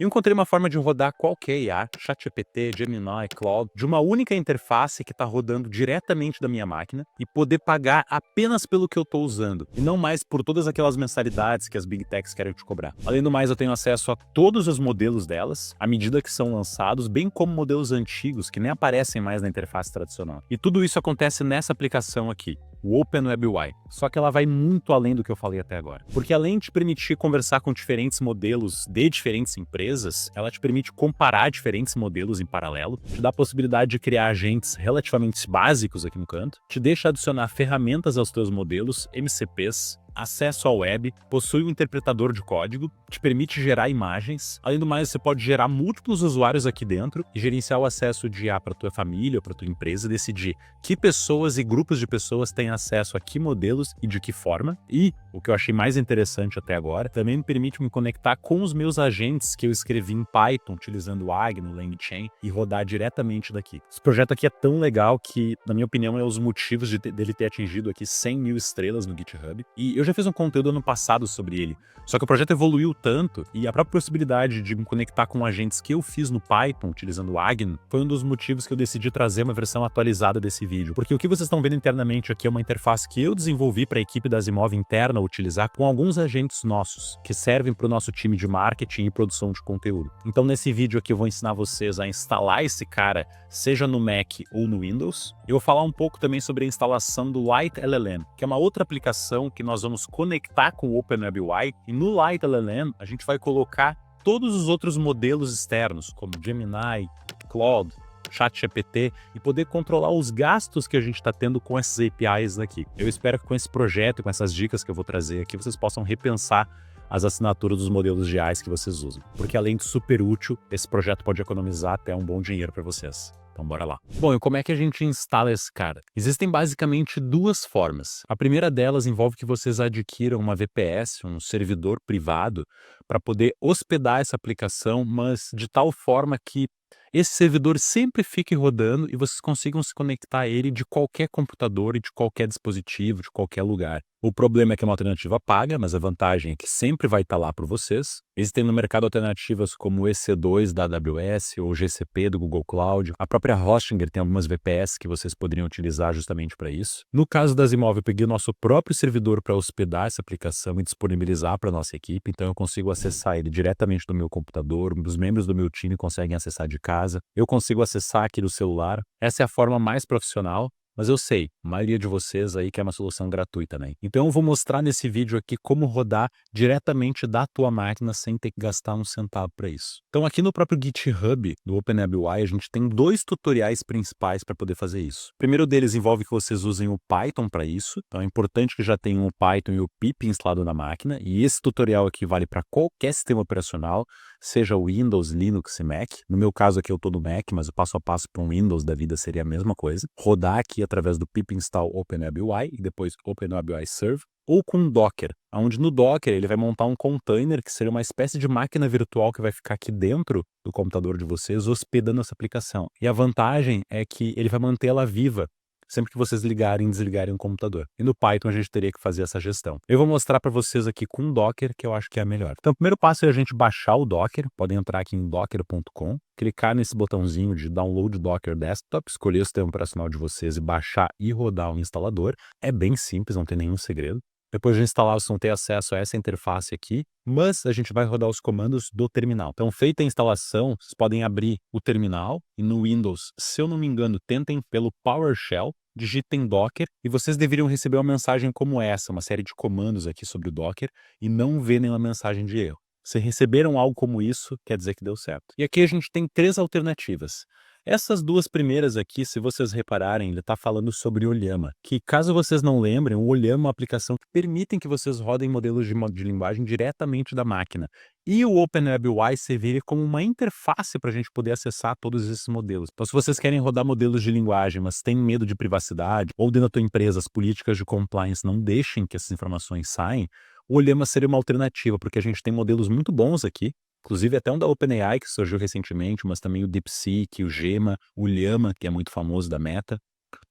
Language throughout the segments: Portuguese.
Eu encontrei uma forma de rodar qualquer IA, ChatGPT, Gemini, Claude, de uma única interface que está rodando diretamente da minha máquina e poder pagar apenas pelo que eu estou usando, e não mais por todas aquelas mensalidades que as Big Techs querem te cobrar. Além do mais, eu tenho acesso a todos os modelos delas, à medida que são lançados, bem como modelos antigos que nem aparecem mais na interface tradicional. E tudo isso acontece nessa aplicação aqui, o OpenWebUI. Só que ela vai muito além do que eu falei até agora. Porque além de permitir conversar com diferentes modelos de diferentes empresas, ela te permite comparar diferentes modelos em paralelo, te dá a possibilidade de criar agentes relativamente básicos aqui no canto, te deixa adicionar ferramentas aos teus modelos, MCPs, acesso à web, possui um interpretador de código, te permite gerar imagens. Além do mais, você pode gerar múltiplos usuários aqui dentro e gerenciar o acesso de IA para tua família ou para tua empresa, decidir que pessoas e grupos de pessoas têm acesso a que modelos e de que forma. E, o que eu achei mais interessante até agora, também me permite me conectar com os meus agentes que eu escrevi em Python, utilizando o Agno, LangChain, e rodar diretamente daqui. Esse projeto aqui é tão legal que, na minha opinião, é os motivos dele ter atingido aqui 100 mil estrelas no GitHub. E eu já fiz um conteúdo ano passado sobre ele, só que o projeto evoluiu tanto e a própria possibilidade de me conectar com agentes que eu fiz no Python, utilizando o Agno, foi um dos motivos que eu decidi trazer uma versão atualizada desse vídeo. Porque o que vocês estão vendo internamente aqui é uma interface que eu desenvolvi para a equipe da Asimov interna utilizar com alguns agentes nossos, que servem para o nosso time de marketing e produção de conteúdo. Então nesse vídeo aqui eu vou ensinar vocês a instalar esse cara, seja no Mac ou no Windows. Eu vou falar um pouco também sobre a instalação do Lite LLM, que é uma outra aplicação que nós vamos conectar com o OpenWebUI, e no Lite LLM a gente vai colocar todos os outros modelos externos, como Gemini, Claude, ChatGPT, e poder controlar os gastos que a gente está tendo com essas APIs aqui. Eu espero que com esse projeto e com essas dicas que eu vou trazer aqui, vocês possam repensar as assinaturas dos modelos de AIs que vocês usam. Porque além de super útil, esse projeto pode economizar até um bom dinheiro para vocês. Então bora lá. Bom, e como é que a gente instala esse cara? Existem basicamente duas formas. A primeira delas envolve que vocês adquiram uma VPS, um servidor privado, para poder hospedar essa aplicação, mas de tal forma que esse servidor sempre fique rodando e vocês consigam se conectar a ele de qualquer computador e de qualquer dispositivo, de qualquer lugar. O problema é que é uma alternativa paga, mas a vantagem é que sempre vai estar lá para vocês. Existem no mercado alternativas como o EC2 da AWS ou o GCP do Google Cloud. A própria Hostinger tem algumas VPS que vocês poderiam utilizar justamente para isso. No caso da Asimov, eu peguei o nosso próprio servidor para hospedar essa aplicação e disponibilizar para a nossa equipe, então eu consigo acessar ele diretamente do meu computador, os membros do meu time conseguem acessar de casa, eu consigo acessar aqui do celular. Essa é a forma mais profissional. Mas eu sei, a maioria de vocês aí quer uma solução gratuita, né? Então eu vou mostrar nesse vídeo aqui como rodar diretamente da tua máquina sem ter que gastar um centavo para isso. Então aqui no próprio GitHub do OpenWebUI a gente tem dois tutoriais principais para poder fazer isso. O primeiro deles envolve que vocês usem o Python para isso. Então é importante que já tenham o Python e o pip instalado na máquina. E esse tutorial aqui vale para qualquer sistema operacional, seja Windows, Linux e Mac. No meu caso aqui eu estou no Mac, mas o passo a passo para um Windows da vida seria a mesma coisa. Rodar aqui através do pip install OpenWebUI e depois OpenWebUI Serve, ou com Docker, onde no Docker ele vai montar um container que seria uma espécie de máquina virtual que vai ficar aqui dentro do computador de vocês hospedando essa aplicação. E a vantagem é que ele vai manter ela viva sempre que vocês ligarem e desligarem o computador. E no Python a gente teria que fazer essa gestão. Eu vou mostrar para vocês aqui com o Docker, que eu acho que é a melhor. Então o primeiro passo é a gente baixar o Docker. Podem entrar aqui em docker.com, clicar nesse botãozinho de Download Docker Desktop, escolher o sistema operacional de vocês e baixar e rodar o instalador. É bem simples, não tem nenhum segredo. Depois de instalar, vocês vão ter acesso a essa interface aqui, mas a gente vai rodar os comandos do terminal. Então, feita a instalação, vocês podem abrir o terminal e no Windows, se eu não me engano, tentem pelo PowerShell, digitem Docker e vocês deveriam receber uma mensagem como essa, uma série de comandos aqui sobre o Docker e não ver nenhuma mensagem de erro. Se receberam algo como isso, quer dizer que deu certo. E aqui a gente tem três alternativas. Essas duas primeiras aqui, se vocês repararem, ele está falando sobre o Llama, que caso vocês não lembrem, o Llama é uma aplicação que permite que vocês rodem modelos de linguagem diretamente da máquina. E o OpenWebUI serviria como uma interface para a gente poder acessar todos esses modelos. Então, se vocês querem rodar modelos de linguagem, mas têm medo de privacidade, ou dentro da tua empresa as políticas de compliance não deixem que essas informações saiam, o Llama seria uma alternativa, porque a gente tem modelos muito bons aqui, inclusive até um da OpenAI que surgiu recentemente, mas também o DeepSeek, o Gemma, o Llama, que é muito famoso da Meta.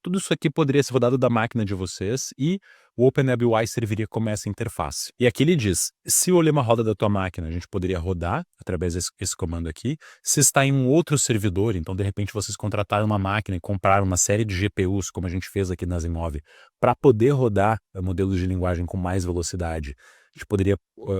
tudo isso aqui poderia ser rodado da máquina de vocês e o OpenWI serviria como essa interface. E aqui ele diz, se o Olema roda da tua máquina, a gente poderia rodar através desse comando aqui. Se está em um outro servidor, então de repente vocês contrataram uma máquina e compraram uma série de GPUs, como a gente fez aqui na Zenove, para poder rodar modelos de linguagem com mais velocidade. A gente poderia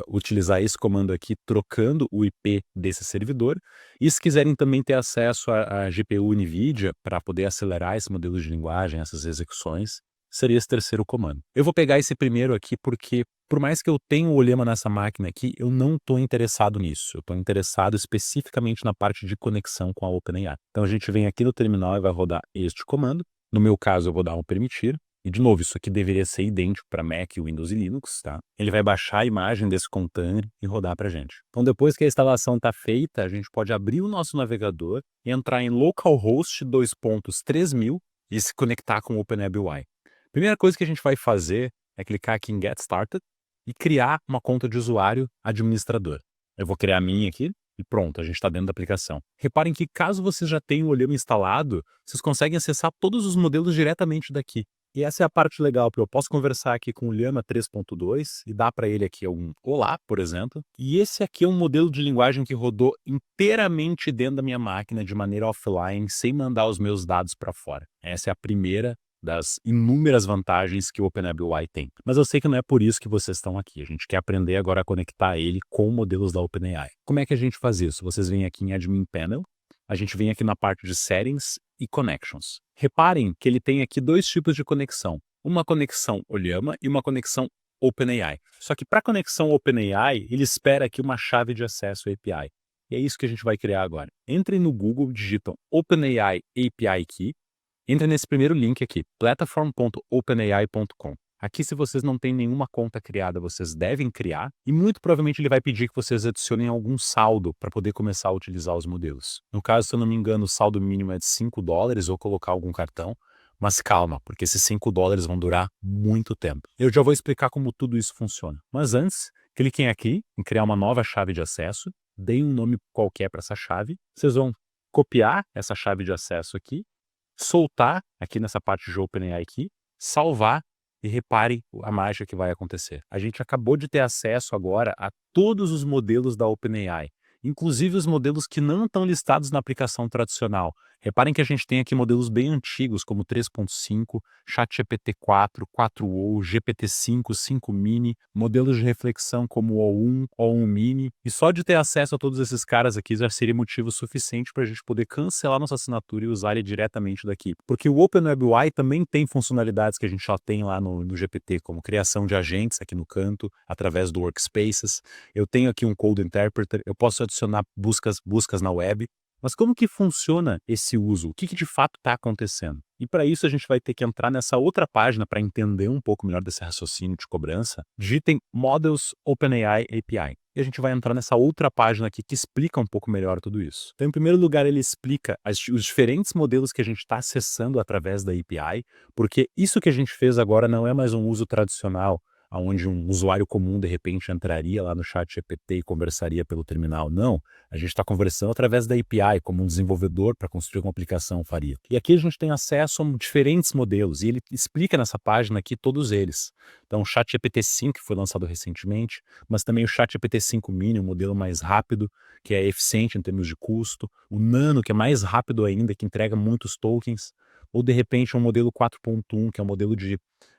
utilizar esse comando aqui, trocando o IP desse servidor. E se quiserem também ter acesso à GPU NVIDIA para poder acelerar esse modelo de linguagem, essas execuções, seria esse terceiro comando. Eu vou pegar esse primeiro aqui porque, por mais que eu tenha o Olema nessa máquina aqui, eu não estou interessado nisso. Eu estou interessado especificamente na parte de conexão com a OpenAI. Então a gente vem aqui no terminal e vai rodar este comando. No meu caso, eu vou dar um permitir. E, de novo, isso aqui deveria ser idêntico para Mac, Windows e Linux, tá? Ele vai baixar a imagem desse container e rodar para a gente. Então, depois que a instalação está feita, a gente pode abrir o nosso navegador e entrar em localhost 2.3000 e se conectar com o OpenWI. Primeira coisa que a gente vai fazer é clicar aqui em Get Started e criar uma conta de usuário administrador. Eu vou criar a minha aqui. E pronto, a gente está dentro da aplicação. Reparem que caso vocês já tenham o Olema instalado, vocês conseguem acessar todos os modelos diretamente daqui. E essa é a parte legal, porque eu posso conversar aqui com o Llama 3.2 e dar para ele aqui um Olá, por exemplo. E esse aqui é um modelo de linguagem que rodou inteiramente dentro da minha máquina de maneira offline, sem mandar os meus dados para fora. Essa é a primeira das inúmeras vantagens que o OpenWI tem. Mas eu sei que não é por isso que vocês estão aqui. A gente quer aprender agora a conectar ele com modelos da OpenAI. Como é que a gente faz isso? Vocês vêm aqui em Admin Panel, a gente vem aqui na parte de Settings e Connections. Reparem que ele tem aqui dois tipos de conexão. Uma conexão Olema e uma conexão OpenAI. Só que para a conexão OpenAI, ele espera aqui uma chave de acesso API. E é isso que a gente vai criar agora. Entrem no Google, digitam OpenAI API Key. Entre nesse primeiro link aqui, platform.openai.com. Aqui, se vocês não têm nenhuma conta criada, vocês devem criar e muito provavelmente ele vai pedir que vocês adicionem algum saldo para poder começar a utilizar os modelos. No caso, se eu não me engano, o saldo mínimo é de $5 ou colocar algum cartão, mas calma, porque esses $5 vão durar muito tempo. Eu já vou explicar como tudo isso funciona. Mas antes, cliquem aqui em criar uma nova chave de acesso, deem um nome qualquer para essa chave, vocês vão copiar essa chave de acesso aqui, soltar aqui nessa parte de OpenAI aqui, salvar e repare a mágica que vai acontecer. A gente acabou de ter acesso agora a todos os modelos da OpenAI, inclusive os modelos que não estão listados na aplicação tradicional. Reparem que a gente tem aqui modelos bem antigos, como 3.5, ChatGPT 4, 4o, GPT-5, 5 Mini, modelos de reflexão como o O1, O1 Mini. E só de ter acesso a todos esses caras aqui já seria motivo suficiente para a gente poder cancelar nossa assinatura e usar ele diretamente daqui. Porque o OpenWI também tem funcionalidades que a gente já tem lá no GPT, como criação de agentes aqui no canto, através do Workspaces. Eu tenho aqui um Code Interpreter, eu posso adicionar buscas na web. Mas como que funciona esse uso? O que de fato está acontecendo? E para isso a gente vai ter que entrar nessa outra página para entender um pouco melhor desse raciocínio de cobrança. Digitem Models OpenAI API. E a gente vai entrar nessa outra página aqui que explica um pouco melhor tudo isso. Então, em primeiro lugar, ele explica os diferentes modelos que a gente está acessando através da API, porque isso que a gente fez agora não é mais um uso tradicional, onde um usuário comum, de repente, entraria lá no ChatGPT e conversaria pelo terminal. Não, a gente está conversando através da API, como um desenvolvedor para construir uma aplicação faria. E aqui a gente tem acesso a diferentes modelos, e ele explica nessa página aqui todos eles. Então, o ChatGPT 5, que foi lançado recentemente, mas também o ChatGPT 5 Mini, um modelo mais rápido, que é eficiente em termos de custo, o Nano, que é mais rápido ainda, que entrega muitos tokens, ou de repente um modelo 4.1, que é um modelo de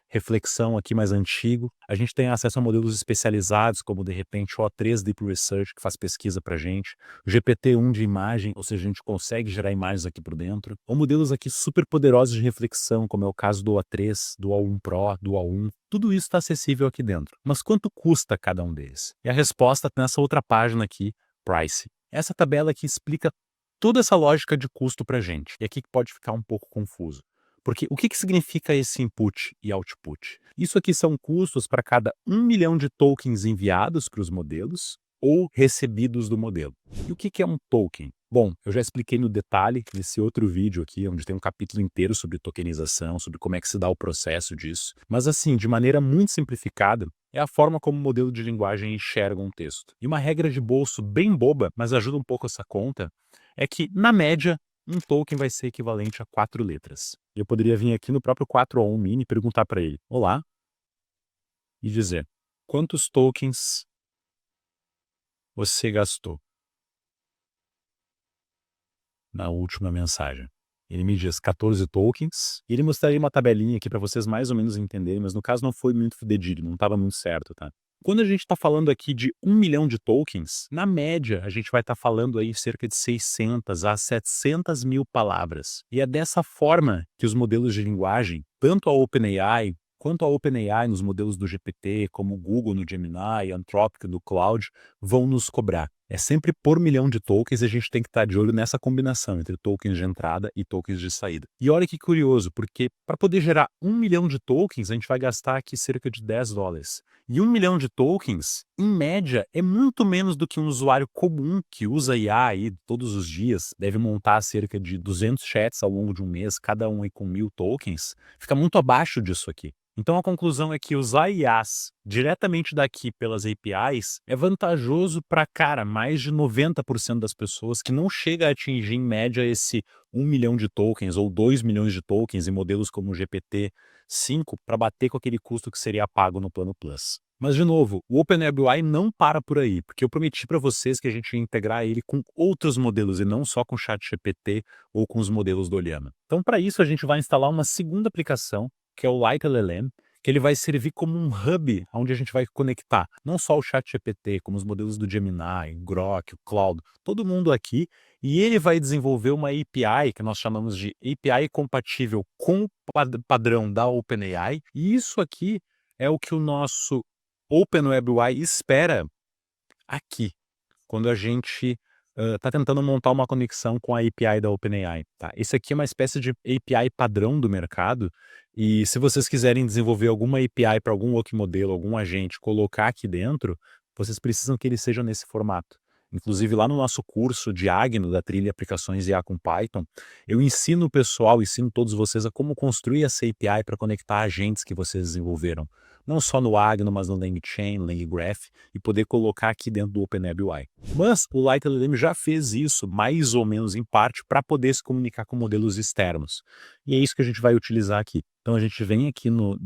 reflexão aqui mais antigo. A gente tem acesso a modelos especializados, como de repente o O3 Deep Research, que faz pesquisa para a gente, o GPT-1 de imagem, ou seja, a gente consegue gerar imagens aqui por dentro, ou modelos aqui super poderosos de reflexão, como é o caso do O3, do O1 Pro, do O1. Tudo isso está acessível aqui dentro. Mas quanto custa cada um deles? E a resposta está nessa outra página aqui, Price. Essa tabela aqui explica toda essa lógica de custo para a gente. E aqui pode ficar um pouco confuso. Porque o que significa esse input e output? Isso aqui são custos para cada 1 milhão de tokens enviados para os modelos ou recebidos do modelo. E o que é um token? Bom, eu já expliquei no detalhe nesse outro vídeo aqui, onde tem um capítulo inteiro sobre tokenização, sobre como é que se dá o processo disso. Mas assim, de maneira muito simplificada, é a forma como o modelo de linguagem enxerga um texto. E uma regra de bolso bem boba, mas ajuda um pouco essa conta, é que, na média, um token vai ser equivalente a 4 letras. Eu poderia vir aqui no próprio 4on Mini e perguntar para ele, olá, e dizer, quantos tokens você gastou na última mensagem? Ele me diz 14 tokens, e ele mostraria uma tabelinha aqui para vocês mais ou menos entenderem, mas no caso não foi muito fidedigno, não estava muito certo, tá? Quando a gente está falando aqui de 1 milhão de tokens, na média a gente vai estar falando aí cerca de 600 a 700 mil palavras. E é dessa forma que os modelos de linguagem, tanto a OpenAI quanto a OpenAI nos modelos do GPT, como o Google no Gemini, Anthropic no Claude, vão nos cobrar. É sempre por milhão de tokens e a gente tem que estar de olho nessa combinação entre tokens de entrada e tokens de saída. E olha que curioso, porque para poder gerar 1 milhão de tokens, a gente vai gastar aqui cerca de $10. E 1 milhão de tokens, em média, é muito menos do que um usuário comum que usa IA aí todos os dias, deve montar cerca de 200 chats ao longo de um mês, cada um aí com 1.000 tokens, fica muito abaixo disso aqui. Então a conclusão é que usar IAs diretamente daqui pelas APIs é vantajoso para, cara, mais de 90% das pessoas que não chega a atingir em média esse 1 milhão de tokens ou 2 milhões de tokens em modelos como o GPT-5 para bater com aquele custo que seria pago no plano Plus. Mas, de novo, o OpenAI não para por aí, porque eu prometi para vocês que a gente ia integrar ele com outros modelos e não só com o ChatGPT ou com os modelos do Llama. Então, para isso, a gente vai instalar uma segunda aplicação, que é o LiteLLM, que ele vai servir como um hub onde a gente vai conectar não só o ChatGPT, como os modelos do Gemini, o Grok, o Claude, todo mundo aqui, e ele vai desenvolver uma API que nós chamamos de API compatível com o padrão da OpenAI, e isso aqui é o que o nosso OpenWebUI espera aqui, quando a gente está tentando montar uma conexão com a API da OpenAI. Tá? Esse aqui é uma espécie de API padrão do mercado, e se vocês quiserem desenvolver alguma API para algum outro modelo, algum agente, colocar aqui dentro, vocês precisam que ele seja nesse formato. Inclusive, lá no nosso curso de Agno, da trilha Aplicações IA com Python, eu ensino o pessoal, ensino todos vocês a como construir essa API para conectar agentes que vocês desenvolveram. Não só no Agno, mas no LangChain, LangGraph, e poder colocar aqui dentro do OpenWebUI. Mas o LiteLLM já fez isso, mais ou menos em parte, para poder se comunicar com modelos externos. E é isso que a gente vai utilizar aqui. Então a gente vem aqui no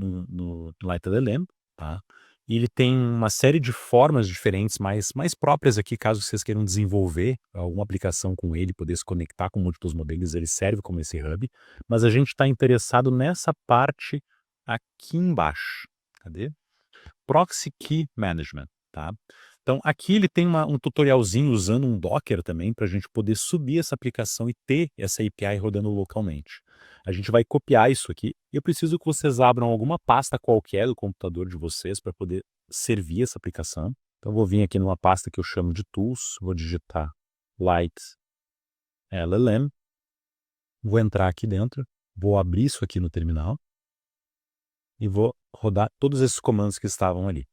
LiteLLM, tá? E ele tem uma série de formas diferentes, mais próprias aqui, caso vocês queiram desenvolver alguma aplicação com ele, poder se conectar com múltiplos modelos, ele serve como esse hub. Mas a gente está interessado nessa parte aqui embaixo. Cadê? Proxy Key Management, tá? Então aqui ele tem um tutorialzinho usando um Docker também para a gente poder subir essa aplicação e ter essa API rodando localmente. A gente vai copiar isso aqui e eu preciso que vocês abram alguma pasta qualquer do computador de vocês para poder servir essa aplicação. Então eu vou vir aqui numa pasta que eu chamo de Tools, vou digitar LiteLLM, vou entrar aqui dentro, vou abrir isso aqui no terminal e vou rodar todos esses comandos que estavam ali.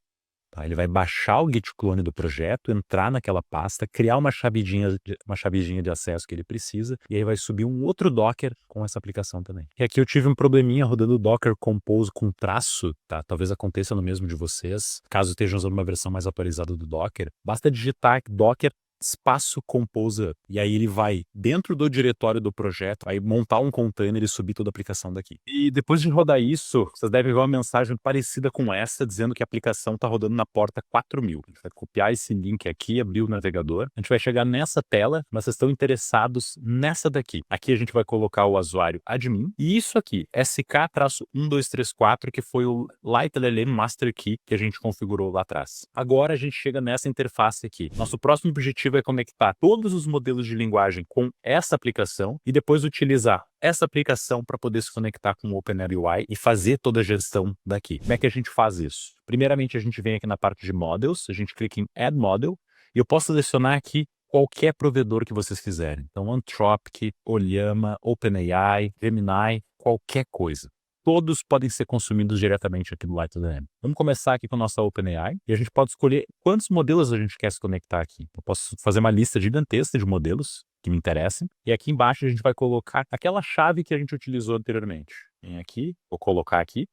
Tá? Ele vai baixar o git clone do projeto, entrar naquela pasta, criar uma chavedinha de acesso que ele precisa, e aí vai subir um outro Docker com essa aplicação também. E aqui eu tive um probleminha rodando o Docker Compose com traço, tá? Talvez aconteça no mesmo de vocês, caso estejam usando uma versão mais atualizada do Docker. Basta digitar Docker espaço Compose Up. E aí ele vai dentro do diretório do projeto, aí montar um container e subir toda a aplicação daqui. E depois de rodar isso, vocês devem ver uma mensagem parecida com essa, dizendo que a aplicação está rodando na porta 4000. A gente vai copiar esse link aqui, abrir o navegador. A gente vai chegar nessa tela, mas vocês estão interessados nessa daqui. Aqui a gente vai colocar o usuário admin. E isso aqui, SK-1234, que foi o LiteLLM Master Key que a gente configurou lá atrás. Agora a gente chega nessa interface aqui. Nosso próximo objetivo é conectar todos os modelos de linguagem com essa aplicação e depois utilizar essa aplicação para poder se conectar com o OpenAI e fazer toda a gestão daqui. Como é que a gente faz isso? Primeiramente, a gente vem aqui na parte de Models, a gente clica em Add Model e eu posso selecionar aqui qualquer provedor que vocês quiserem. Então, Anthropic, Llama, OpenAI, Gemini, qualquer coisa. Todos podem ser consumidos diretamente aqui do LiteLLM. Vamos começar aqui com a nossa OpenAI e a gente pode escolher quantos modelos a gente quer se conectar aqui. Eu posso fazer uma lista gigantesca de modelos que me interessem e aqui embaixo a gente vai colocar aquela chave que a gente utilizou anteriormente. Vem aqui, vou colocar aqui.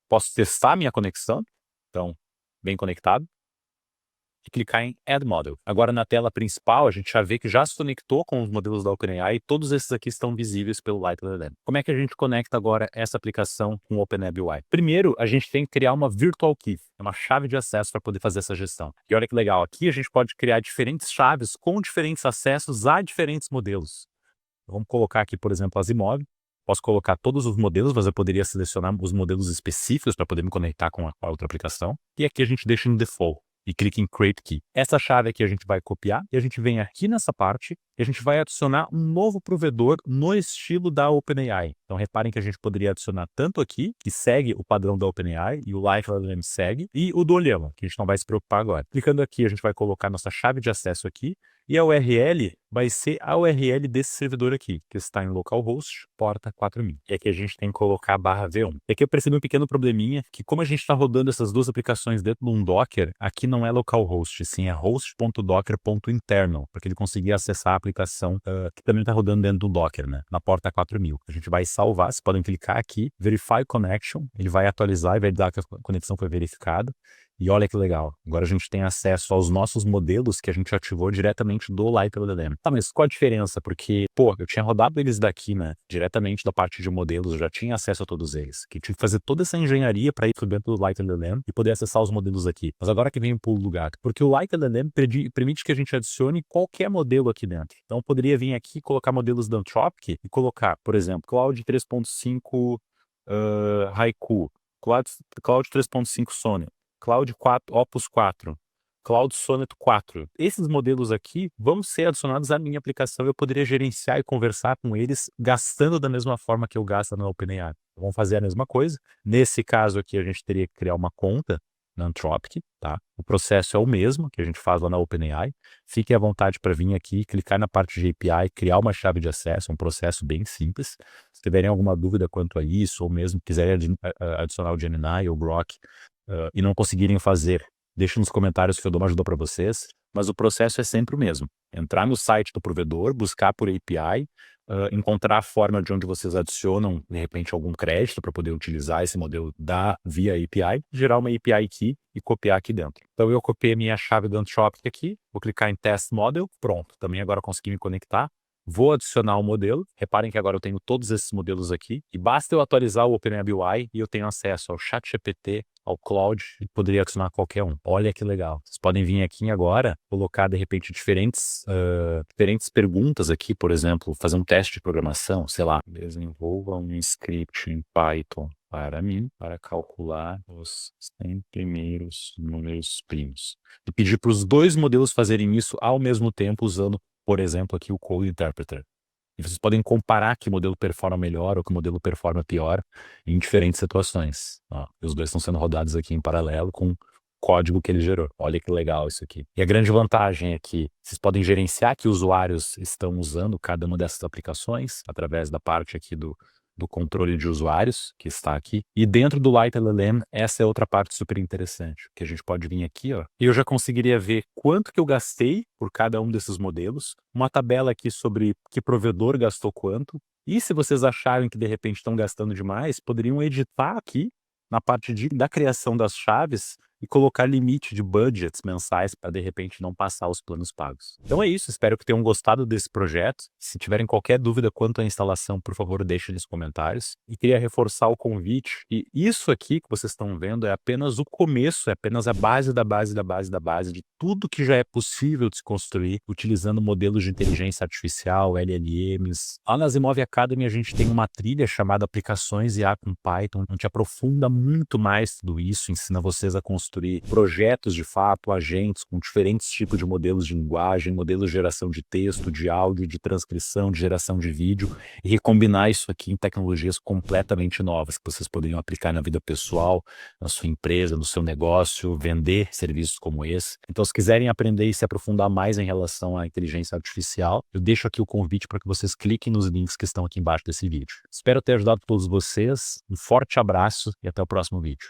Posso testar minha conexão. Então, bem conectado. e clicar em Add Model. Agora na tela principal a gente já vê que já se conectou com os modelos da OpenAI e todos esses aqui estão visíveis pelo LightLLM. Como é que a gente conecta agora essa aplicação com o OpenAI UI? Primeiro, a gente tem que criar uma Virtual Key, uma chave de acesso para poder fazer essa gestão. E olha que legal, aqui a gente pode criar diferentes chaves com diferentes acessos a diferentes modelos. Vamos colocar aqui, por exemplo, Asimov. Posso colocar todos os modelos, mas eu poderia selecionar os modelos específicos para poder me conectar com a outra aplicação. E aqui a gente deixa em Default e clica em Create Key. Essa chave aqui a gente vai copiar e a gente vem aqui nessa parte e a gente vai adicionar um novo provedor no estilo da OpenAI. Então reparem que a gente poderia adicionar tanto aqui, que segue o padrão da OpenAI e o LightLLM segue, e o do Olema, que a gente não vai se preocupar agora. Clicando aqui, a gente vai colocar nossa chave de acesso aqui e a URL vai ser a URL desse servidor aqui, que está em localhost, porta 4000. E aqui a gente tem que colocar /v1. E aqui eu percebi um pequeno probleminha, que como a gente está rodando essas duas aplicações dentro de um Docker, aqui não é localhost, sim é host.docker.internal, para que ele consiga acessar a aplicação que também está rodando dentro do Docker, né, na porta 4000. A gente vai salvar, vocês podem clicar aqui, Verify Connection, ele vai atualizar e vai dar que a conexão foi verificada. E olha que legal, agora a gente tem acesso aos nossos modelos que a gente ativou diretamente do LightLLM. Tá, mas qual a diferença? Porque, pô, eu tinha rodado eles daqui, né, diretamente da parte de modelos, eu já tinha acesso a todos eles. Que tive que fazer toda essa engenharia para ir dentro do LightLLM e poder acessar os modelos aqui. Mas agora que vem o lugar, porque o LightLLM permite que a gente adicione qualquer modelo aqui dentro. Então eu poderia vir aqui, colocar modelos da Anthropic e colocar, por exemplo, Cloud 3.5 Haiku, Cloud 3.5 Sonnet, Cloud 4, Opus 4, Cloud Sonnet 4. Esses modelos aqui vão ser adicionados à minha aplicação e eu poderia gerenciar e conversar com eles gastando da mesma forma que eu gasto na OpenAI. Vamos fazer a mesma coisa. Nesse caso aqui, a gente teria que criar uma conta na Anthropic, tá? O processo é o mesmo que a gente faz lá na OpenAI. Fiquem à vontade para vir aqui, clicar na parte de API, criar uma chave de acesso, um processo bem simples. Se tiverem alguma dúvida quanto a isso, ou mesmo quiserem adicionar o Gemini ou o Grok, e não conseguirem fazer, deixe nos comentários que eu dou uma ajuda para vocês, mas o processo é sempre o mesmo. Entrar no site do provedor, buscar por API, encontrar a forma de onde vocês adicionam, de repente, algum crédito para poder utilizar esse modelo via API, gerar uma API Key e copiar aqui dentro. Então eu copiei a minha chave do Anthropic aqui, vou clicar em Test Model, pronto, também agora consegui me conectar. Vou adicionar o modelo. Reparem que agora eu tenho todos esses modelos aqui. E basta eu atualizar o OpenAI UI e eu tenho acesso ao ChatGPT, ao Cloud e poderia adicionar qualquer um. Olha que legal. Vocês podem vir aqui agora, colocar de repente diferentes perguntas aqui, por exemplo, fazer um teste de programação, sei lá, desenvolva um script em Python para mim, para calcular os 100 primeiros números primos. E pedir para os dois modelos fazerem isso ao mesmo tempo usando, por exemplo, aqui o Code Interpreter. E vocês podem comparar que modelo performa melhor ou que modelo performa pior em diferentes situações. Ó, os dois estão sendo rodados aqui em paralelo com o código que ele gerou. Olha que legal isso aqui. E a grande vantagem é que vocês podem gerenciar que usuários estão usando cada uma dessas aplicações através da parte aqui do controle de usuários, que está aqui. E dentro do LightLLM, essa é outra parte super interessante, que a gente pode vir aqui, ó, e eu já conseguiria ver quanto que eu gastei por cada um desses modelos, uma tabela aqui sobre que provedor gastou quanto, e se vocês acharem que de repente estão gastando demais, poderiam editar aqui na parte da criação das chaves e colocar limite de budgets mensais para de repente não passar os planos pagos. Então é isso, espero que tenham gostado desse projeto. Se tiverem qualquer dúvida quanto à instalação, por favor, deixem nos comentários. E queria reforçar o convite, e isso aqui que vocês estão vendo é apenas o começo, é apenas a base da base da base da base de tudo que já é possível de se construir utilizando modelos de inteligência artificial, LLMs. Lá na Asimov Academy a gente tem uma trilha chamada Aplicações IA com Python, onde aprofunda muito mais tudo isso, ensina vocês a construir projetos de fato, agentes com diferentes tipos de modelos de linguagem, modelos de geração de texto, de áudio, de transcrição, de geração de vídeo, e recombinar isso aqui em tecnologias completamente novas que vocês poderiam aplicar na vida pessoal, na sua empresa, no seu negócio, vender serviços como esse. Então, se quiserem aprender e se aprofundar mais em relação à inteligência artificial, eu deixo aqui o convite para que vocês cliquem nos links que estão aqui embaixo desse vídeo. Espero ter ajudado todos vocês, um forte abraço e até o próximo vídeo.